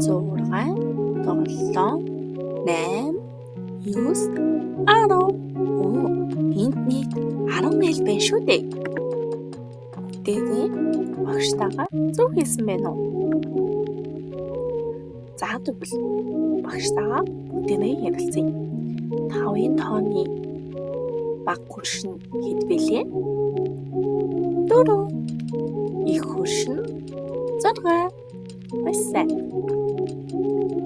6 7 8 9 10. Энд нийт 10 майл байна шүү дээ. Бүгдээрээ багштайгаа зөв хэлсэн байна уу? За тэгвэл багштайгаа бүгдээрээ ярилцъя. 5-ын тооны бага хурш нь хэд бэлээ? 4. Их хурш нь 6. Маш сайн.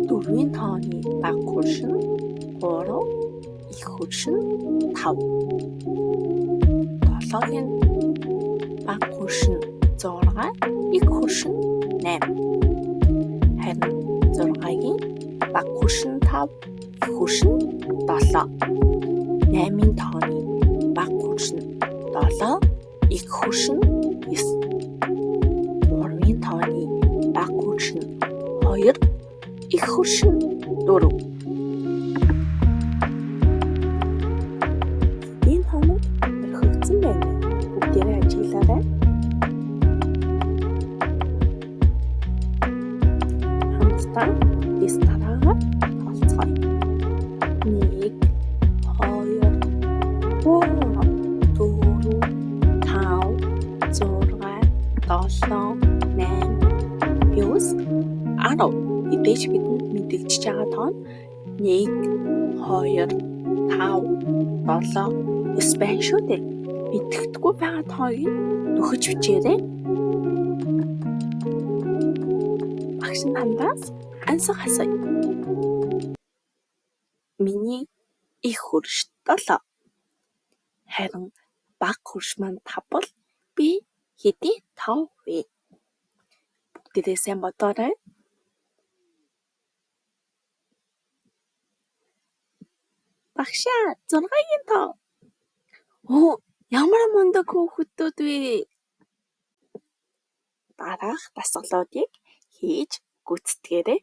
4-ийн тооны бага хурш нь 3. Их хурш нь 5. 7-гийн бага хурш нь 6. Их хурш нь 8. Харин 6-гийн бага хурш нь 5. Их хурш нь 7. 8-ийн тооны бага хурш нь 7. Их хурш нь 9. 3-ийн тооны бага хурш нь 2. Их хурш нь 4. Эдийн тоонууд орхигдсон байна. Бүгдээрээ ажиглаарай. Хамтдаа дэс дараагаар тоолцгоё. 1 2 3 Эдэж бидэнд мэдэгдэж байгаа тоон 1 2 5 7 9 байна шүү дээ. Мэдэгдэхгүй байгаа тооныг нөхөж бичээрэй. Багш нандаас ансаг асууя. Миний их хурш 7. Харин бага хурш маань 5 бол би хэдий 5 вэ? Бүгдээрээ сайн бодоорой. Багшаа 6-гийн тоо. Ямар мундаг хүүхдүүд вэ? Дараах дасгалуудыг хийж гүйцэтгээрэй.